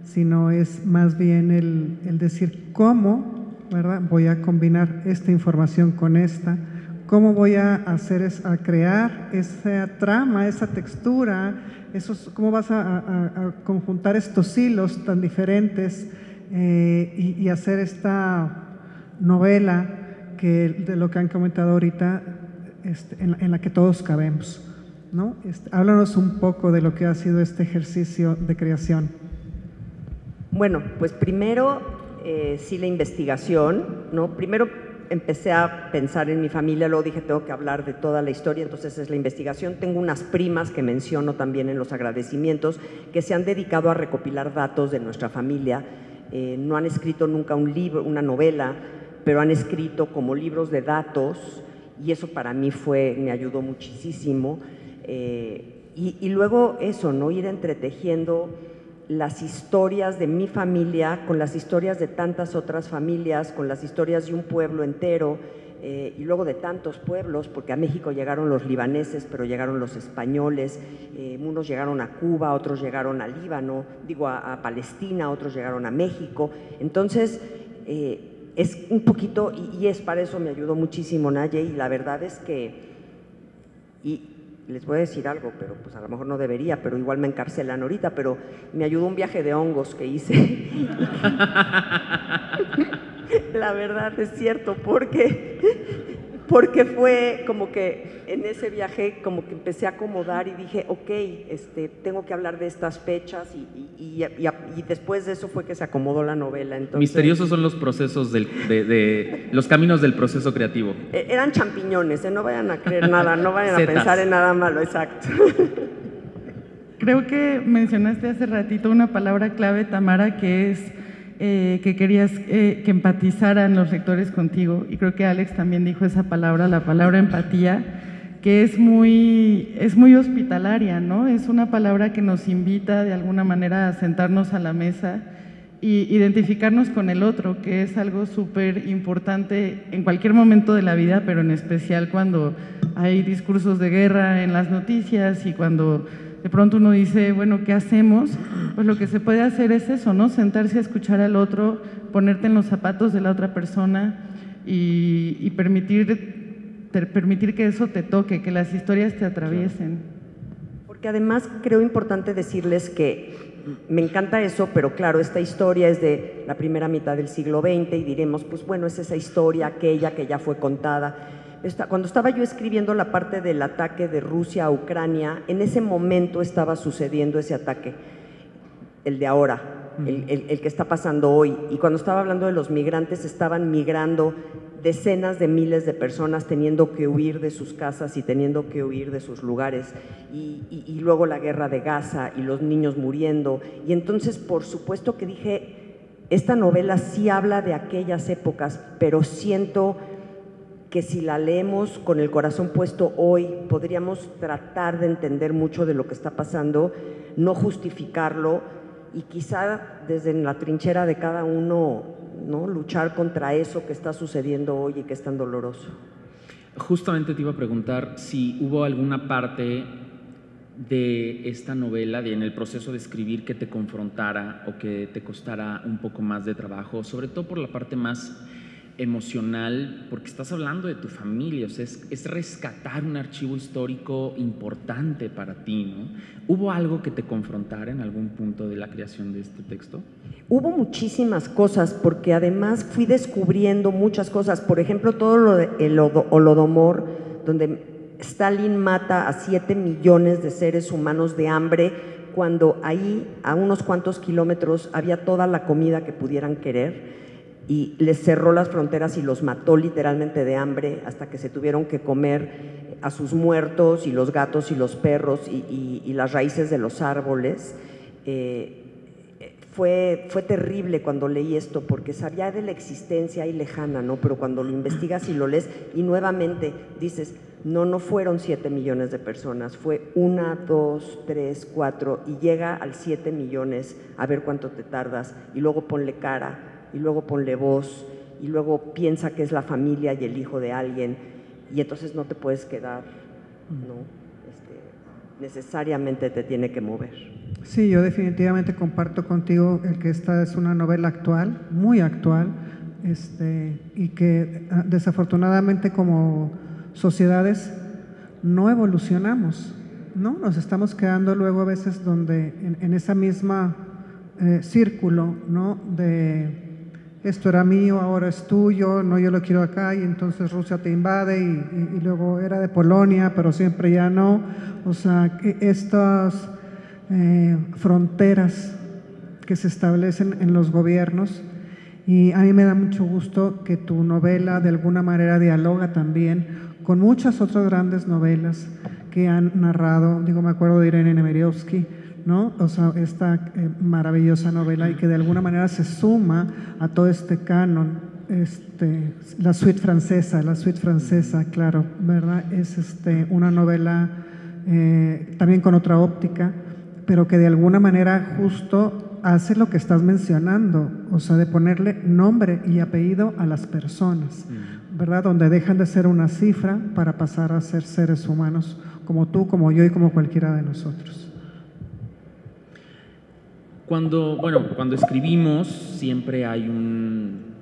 sino es más bien el decir cómo, ¿verdad?, voy a combinar esta información con esta, cómo voy a crear esa trama, esa textura, cómo vas a conjuntar estos hilos tan diferentes y hacer esta novela de lo que han comentado ahorita, en la que todos cabemos, ¿no? Háblanos un poco de lo que ha sido este ejercicio de creación. Bueno, pues primero, sí, la investigación, ¿no? Primero empecé a pensar en mi familia, luego dije, tengo que hablar de toda la historia, entonces es la investigación. Tengo unas primas que menciono también en los agradecimientos, que se han dedicado a recopilar datos de nuestra familia. No han escrito nunca un libro, una novela, pero han escrito como libros de datos, y eso para mí me ayudó muchísimo. Y luego eso, ¿no?, ir entretejiendo las historias de mi familia con las historias de tantas otras familias, con las historias de un pueblo entero, y luego de tantos pueblos, porque a México llegaron los libaneses, pero llegaron los españoles, unos llegaron a Cuba, otros llegaron a Líbano, a Palestina, otros llegaron a México. Entonces, es un poquito, y es para eso me ayudó muchísimo Naye, y la verdad es que, y les voy a decir algo, pero pues a lo mejor no debería, pero igual me encarcelan ahorita, pero me ayudó un viaje de hongos que hice. La verdad es cierto, porque fue como que en ese viaje como que empecé a acomodar y dije, ok, tengo que hablar de estas fechas, y después de eso fue que se acomodó la novela. Entonces, misteriosos son los procesos los caminos del proceso creativo. Eran champiñones, no vayan a creer nada, no vayan a pensar en nada malo, exacto. Creo que mencionaste hace ratito una palabra clave, Tamara, que es que querías que empatizaran los lectores contigo, y creo que Alex también dijo esa palabra, la palabra empatía, que es muy hospitalaria, ¿no? Es una palabra que nos invita de alguna manera a sentarnos a la mesa y identificarnos con el otro, que es algo súper importante en cualquier momento de la vida, pero en especial cuando hay discursos de guerra en las noticias y cuando de pronto uno dice, bueno, ¿qué hacemos? Pues lo que se puede hacer es eso, ¿no? Sentarse a escuchar al otro, ponerte en los zapatos de la otra persona y permitir que eso te toque, que las historias te atraviesen. Porque además creo importante decirles que me encanta eso, pero claro, esta historia es de la primera mitad del siglo XX y diremos, pues bueno, es esa historia aquella que ya fue contada. Cuando estaba yo escribiendo la parte del ataque de Rusia a Ucrania, en ese momento estaba sucediendo ese ataque, el de ahora, el que está pasando hoy. Y cuando estaba hablando de los migrantes, estaban migrando decenas de miles de personas teniendo que huir de sus casas y teniendo que huir de sus lugares. Y luego la guerra de Gaza y los niños muriendo. Y entonces, por supuesto que dije, esta novela sí habla de aquellas épocas, pero siento que si la leemos con el corazón puesto hoy, podríamos tratar de entender mucho de lo que está pasando, no justificarlo y quizá desde la trinchera de cada uno, ¿no?, luchar contra eso que está sucediendo hoy y que es tan doloroso. Justamente te iba a preguntar si hubo alguna parte de esta novela, en el proceso de escribir, que te confrontara o que te costara un poco más de trabajo, sobre todo por la parte más emocional, porque estás hablando de tu familia, o sea, es rescatar un archivo histórico importante para ti, ¿no? ¿Hubo algo que te confrontara en algún punto de la creación de este texto? Hubo muchísimas cosas, porque además fui descubriendo muchas cosas, por ejemplo, todo lo del Holodomor, donde Stalin mata a 7 millones de seres humanos de hambre, cuando ahí, a unos cuantos kilómetros, había toda la comida que pudieran querer, y les cerró las fronteras y los mató literalmente de hambre hasta que se tuvieron que comer a sus muertos y los gatos y los perros y las raíces de los árboles. Fue terrible cuando leí esto, porque sabía de la existencia ahí lejana, ¿no? Pero cuando lo investigas y lo lees y nuevamente dices, no fueron 7 millones de personas, fue 1, 2, 3, 4 y llega al 7 millones, a ver cuánto te tardas, y luego ponle cara, y luego ponle voz, y luego piensa que es la familia y el hijo de alguien, y entonces no te puedes quedar, ¿no? Necesariamente te tiene que mover. Sí, yo definitivamente comparto contigo el que esta es una novela actual, muy actual, y que desafortunadamente como sociedades no evolucionamos, ¿no? Nos estamos quedando luego a veces donde en esa misma círculo, ¿no?, de esto era mío, ahora es tuyo, no, yo lo quiero acá, y entonces Rusia te invade y luego era de Polonia, pero siempre ya no. O sea, estas fronteras que se establecen en los gobiernos, y a mí me da mucho gusto que tu novela de alguna manera dialoga también con muchas otras grandes novelas que han narrado. Digo, me acuerdo de Irene Nemirovsky, ¿no? O sea, esta maravillosa novela, y que de alguna manera se suma a todo este canon, la suite francesa, claro, ¿verdad? Es una novela también con otra óptica, pero que de alguna manera justo hace lo que estás mencionando, o sea, de ponerle nombre y apellido a las personas, ¿verdad? Donde dejan de ser una cifra para pasar a ser seres humanos, como tú, como yo y como cualquiera de nosotros. Cuando escribimos siempre hay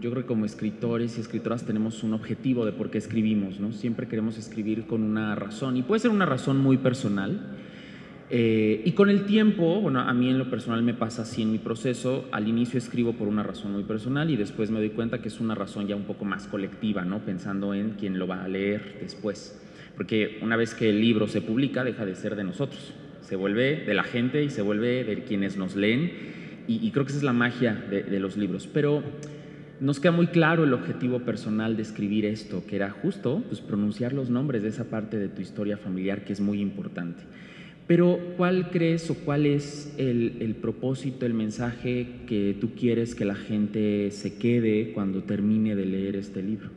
yo creo que como escritores y escritoras tenemos un objetivo de por qué escribimos, ¿no? Siempre queremos escribir con una razón, y puede ser una razón muy personal, y con el tiempo, bueno, a mí en lo personal me pasa así en mi proceso, al inicio escribo por una razón muy personal y después me doy cuenta que es una razón ya un poco más colectiva, ¿no? Pensando en quién lo va a leer después, porque una vez que el libro se publica deja de ser de nosotros, se vuelve de la gente y se vuelve de quienes nos leen, y creo que esa es la magia de los libros. Pero nos queda muy claro el objetivo personal de escribir esto, que era justo pues, pronunciar los nombres de esa parte de tu historia familiar que es muy importante. Pero ¿cuál crees o cuál es el propósito, el mensaje que tú quieres que la gente se quede cuando termine de leer este libro?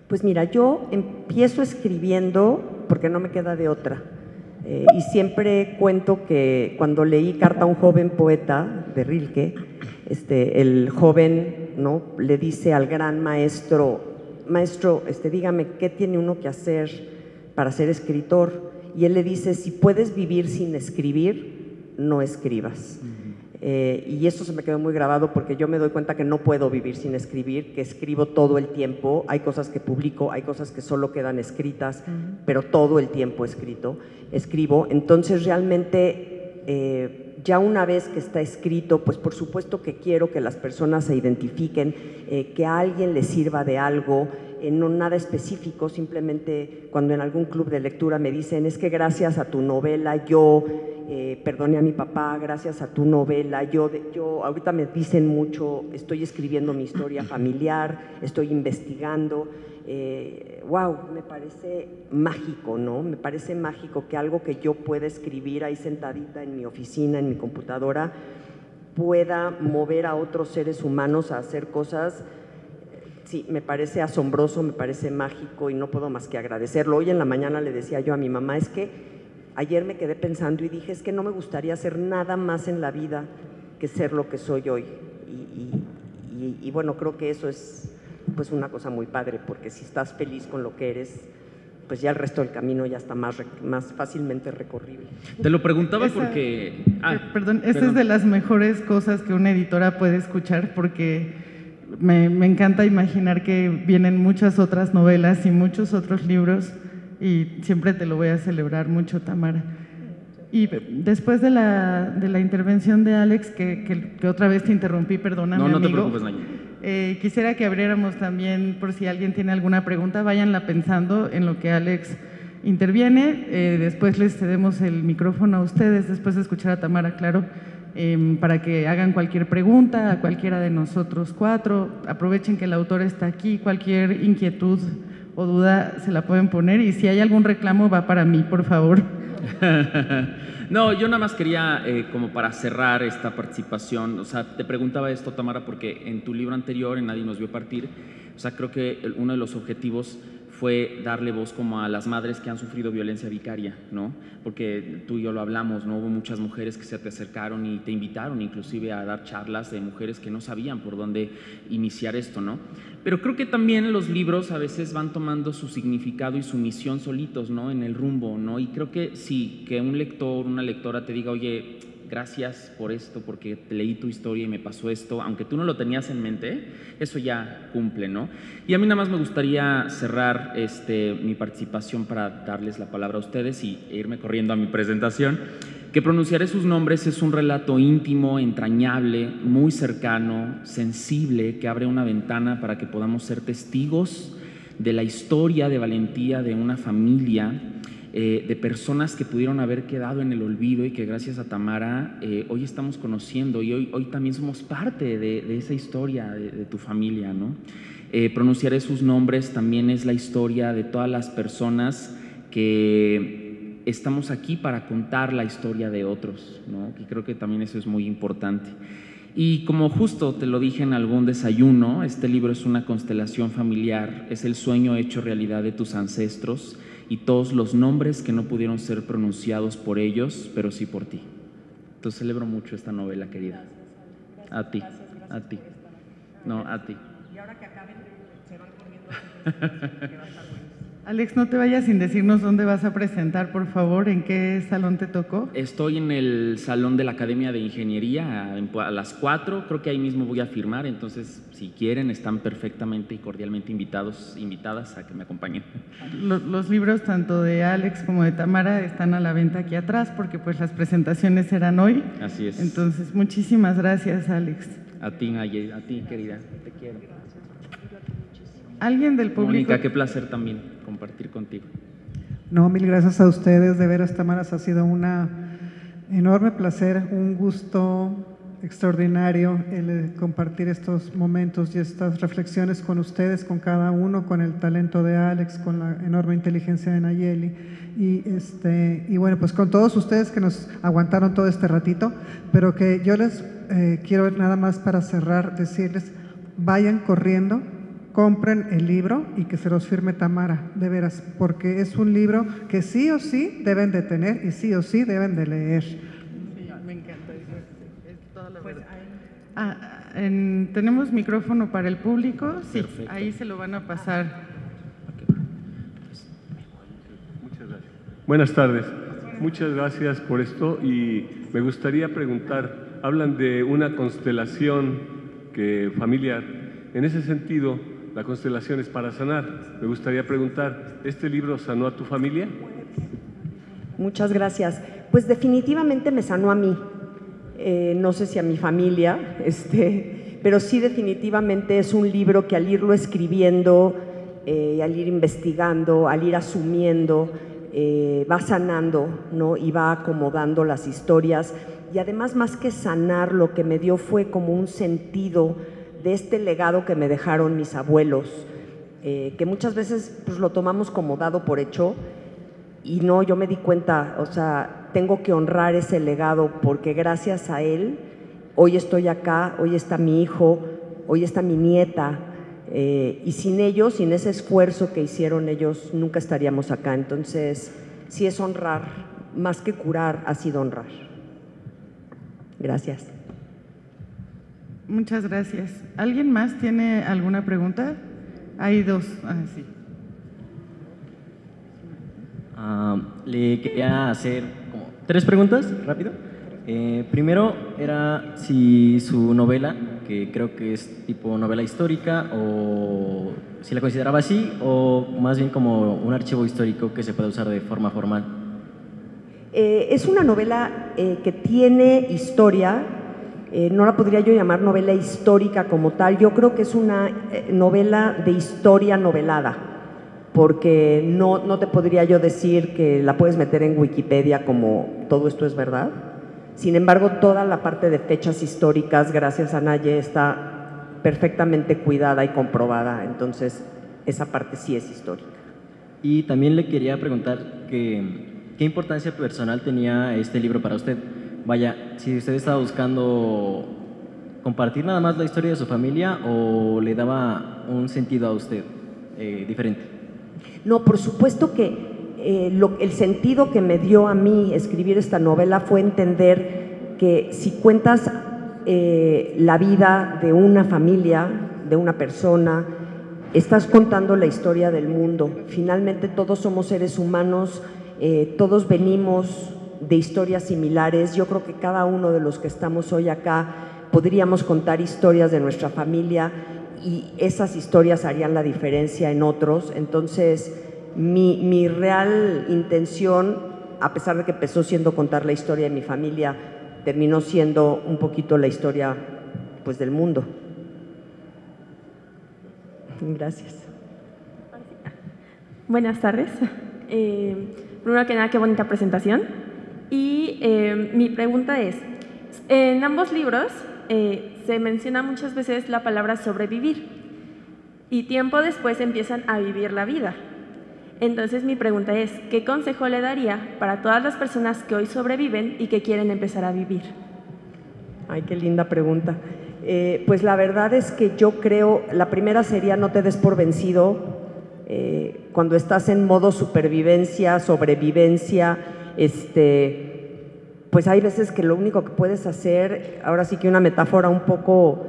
Pues mira, yo empiezo escribiendo porque no me queda de otra. Y siempre cuento que cuando leí Carta a un joven poeta de Rilke, el joven, ¿no?, le dice al gran maestro, dígame, ¿qué tiene uno que hacer para ser escritor? Y él le dice, si puedes vivir sin escribir, no escribas. Y eso se me quedó muy grabado, porque yo me doy cuenta que no puedo vivir sin escribir, que escribo todo el tiempo. Hay cosas que publico, hay cosas que solo quedan escritas, pero todo el tiempo escribo. Entonces realmente ya una vez que está escrito, pues por supuesto que quiero que las personas se identifiquen, que a alguien le sirva de algo, no nada específico, simplemente cuando en algún club de lectura me dicen, es que gracias a tu novela yo perdoné a mi papá, gracias a tu novela, yo ahorita me dicen mucho, estoy escribiendo mi historia familiar, estoy investigando. Wow, me parece mágico, ¿no? Me parece mágico que algo que yo pueda escribir ahí sentadita en mi oficina, en mi computadora, pueda mover a otros seres humanos a hacer cosas. Sí, me parece asombroso, me parece mágico y no puedo más que agradecerlo. Hoy en la mañana le decía yo a mi mamá, es que ayer me quedé pensando y dije, es que no me gustaría hacer nada más en la vida que ser lo que soy hoy. Y bueno, creo que eso es pues una cosa muy padre, porque si estás feliz con lo que eres, pues ya el resto del camino ya está más fácilmente recorrible. Te lo preguntaba porque… Perdón, esa es de las mejores cosas que una editora puede escuchar, porque me encanta imaginar que vienen muchas otras novelas y muchos otros libros, y siempre te lo voy a celebrar mucho, Tamara. Y después de la intervención de Alex, que otra vez te interrumpí, perdóname, No, no te amigo. preocupes, Naya. Quisiera que abriéramos también, por si alguien tiene alguna pregunta, váyanla pensando en lo que Alex interviene. Después les cedemos el micrófono a ustedes, después de escuchar a Tamara, claro, para que hagan cualquier pregunta a cualquiera de nosotros cuatro. Aprovechen que el autor está aquí, cualquier inquietud o duda se la pueden poner, y si hay algún reclamo va para mí, por favor. No, yo nada más quería, como para cerrar esta participación, o sea, te preguntaba esto, Tamara, porque en tu libro anterior, en Nadie nos vio partir, o sea, creo que uno de los objetivos fue darle voz como a las madres que han sufrido violencia vicaria, ¿no? Porque tú y yo lo hablamos, ¿no? Hubo muchas mujeres que se te acercaron y te invitaron inclusive a dar charlas de mujeres que no sabían por dónde iniciar esto, ¿no? Pero creo que también los libros a veces van tomando su significado y su misión solitos, ¿no? En el rumbo, ¿no? Y creo que sí, que un lector, una lectora te diga, oye, gracias por esto, porque leí tu historia y me pasó esto, aunque tú no lo tenías en mente, eso ya cumple, ¿no? Y a mí nada más me gustaría cerrar mi participación para darles la palabra a ustedes e irme corriendo a mi presentación. Que pronunciaré sus nombres es un relato íntimo, entrañable, muy cercano, sensible, que abre una ventana para que podamos ser testigos de la historia de valentía de una familia, de personas que pudieron haber quedado en el olvido y que gracias a Tamara hoy estamos conociendo, y hoy también somos parte de esa historia de tu familia, ¿no? Pronunciaré sus nombres también es la historia de todas las personas que estamos aquí para contar la historia de otros, ¿no? Y creo que también eso es muy importante. Y como justo te lo dije en algún desayuno, este libro es una constelación familiar, es el sueño hecho realidad de tus ancestros y todos los nombres que no pudieron ser pronunciados por ellos, pero sí por ti. Entonces celebro mucho esta novela, querida. A ti, a ti. No, a ti. Y ahora que acaben, se van corriendo. Alex, no te vayas sin decirnos dónde vas a presentar, por favor, ¿en qué salón te tocó? Estoy en el salón de la Academia de Ingeniería a las 4, creo que ahí mismo voy a firmar, entonces si quieren están perfectamente y cordialmente invitadas a que me acompañen. Los libros tanto de Alex como de Tamara están a la venta aquí atrás, porque pues las presentaciones eran hoy. Así es. Entonces, muchísimas gracias, Alex. A ti, Naye, a ti, querida, te quiero. ¿Alguien del público? Mónica, qué placer también compartir contigo. No, mil gracias a ustedes, de veras, Tamara, ha sido un enorme placer, un gusto extraordinario el compartir estos momentos y estas reflexiones con ustedes, con cada uno, con el talento de Alex, con la enorme inteligencia de Nayeli y bueno, pues con todos ustedes que nos aguantaron todo este ratito, pero que yo les quiero nada más para cerrar decirles, vayan corriendo, compren el libro y que se los firme Tamara, de veras, porque es un libro que sí o sí deben de tener y sí o sí deben de leer. Sí, me encanta eso, es toda la verdad. ¿Tenemos micrófono para el público? Sí, perfecto. Ahí se lo van a pasar. Muchas gracias. Buenas tardes, muchas gracias por esto y me gustaría preguntar, hablan de una constelación familiar, en ese sentido, la constelación es para sanar. Me gustaría preguntar, ¿este libro sanó a tu familia? Muchas gracias. Pues definitivamente me sanó a mí. no sé si a mi familia, pero sí definitivamente es un libro que al irlo escribiendo, al ir investigando, al ir asumiendo, va sanando, ¿no? Y va acomodando las historias. Y además, más que sanar, lo que me dio fue como un sentido de este legado que me dejaron mis abuelos, que muchas veces pues, lo tomamos como dado por hecho, y no, yo me di cuenta, o sea, tengo que honrar ese legado porque gracias a él hoy estoy acá, hoy está mi hijo, hoy está mi nieta, y sin ellos, sin ese esfuerzo que hicieron ellos, nunca estaríamos acá. Entonces, sí es honrar, más que curar, ha sido honrar. Gracias. Muchas gracias. ¿Alguien más tiene alguna pregunta? Hay dos. Sí. Le quería hacer como 3 preguntas, rápido. Primero era si su novela, que creo que es tipo novela histórica, o si la consideraba así, o más bien como un archivo histórico que se puede usar de forma formal. Es una novela que tiene historia, no la podría yo llamar novela histórica como tal, yo creo que es una novela de historia novelada, porque no te podría yo decir que la puedes meter en Wikipedia como todo esto es verdad. Sin embargo, toda la parte de fechas históricas, gracias a Naye, está perfectamente cuidada y comprobada, entonces esa parte sí es histórica. Y también le quería preguntar qué importancia personal tenía este libro para usted. Vaya, si usted estaba buscando compartir nada más la historia de su familia o le daba un sentido a usted diferente. No, por supuesto que el sentido que me dio a mí escribir esta novela fue entender que si cuentas la vida de una familia, de una persona, estás contando la historia del mundo. Finalmente todos somos seres humanos, todos venimos de historias similares. Yo creo que cada uno de los que estamos hoy acá podríamos contar historias de nuestra familia y esas historias harían la diferencia en otros. Entonces, mi real intención, a pesar de que empezó siendo contar la historia de mi familia, terminó siendo un poquito la historia pues, del mundo. Gracias. Buenas tardes. Primero que nada, qué bonita presentación. Y mi pregunta es, en ambos libros se menciona muchas veces la palabra sobrevivir y tiempo después empiezan a vivir la vida. Entonces mi pregunta es, ¿qué consejo le daría para todas las personas que hoy sobreviven y que quieren empezar a vivir? Ay, qué linda pregunta. Pues la verdad es que yo creo, la primera sería no te des por vencido. Cuando estás en modo supervivencia, sobrevivencia, pues hay veces que lo único que puedes hacer, ahora sí que una metáfora un poco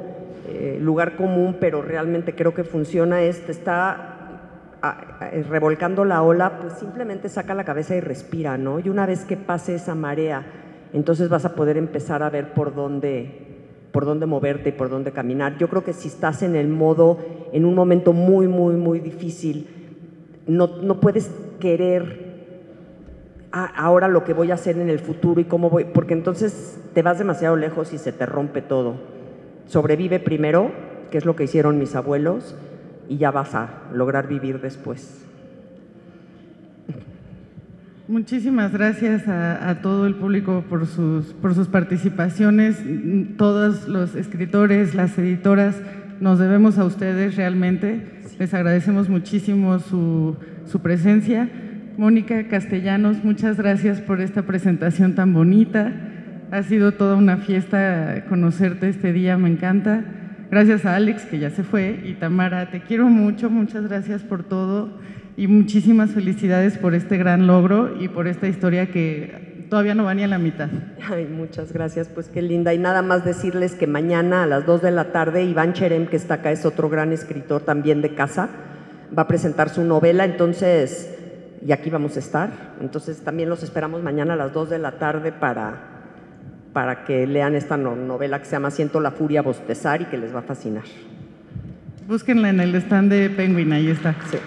lugar común, pero realmente creo que funciona, te está revolcando la ola, pues simplemente saca la cabeza y respira, ¿no? Y una vez que pase esa marea, entonces vas a poder empezar a ver por dónde moverte y por dónde caminar. Yo creo que si estás en el modo, en un momento muy, muy, muy difícil, no puedes querer ahora lo que voy a hacer en el futuro y cómo voy, porque entonces te vas demasiado lejos y se te rompe todo. Sobrevive primero, que es lo que hicieron mis abuelos, y ya vas a lograr vivir después. Muchísimas gracias a todo el público por sus participaciones. Todos los escritores, las editoras, nos debemos a ustedes realmente. Les agradecemos muchísimo su presencia. Mónica Castellanos, muchas gracias por esta presentación tan bonita. Ha sido toda una fiesta conocerte este día, me encanta. Gracias a Alex, que ya se fue, y Tamara, te quiero mucho, muchas gracias por todo y muchísimas felicidades por este gran logro y por esta historia que todavía no va ni a la mitad. Ay, muchas gracias, pues qué linda. Y nada más decirles que mañana a las 2 de la tarde, Iván Cherem, que está acá, es otro gran escritor también de casa, va a presentar su novela, entonces, y aquí vamos a estar. Entonces también los esperamos mañana a las 2 de la tarde para que lean esta novela que se llama Siento la furia bostezar y que les va a fascinar. Búsquenla en el stand de Penguin, ahí está. Sí.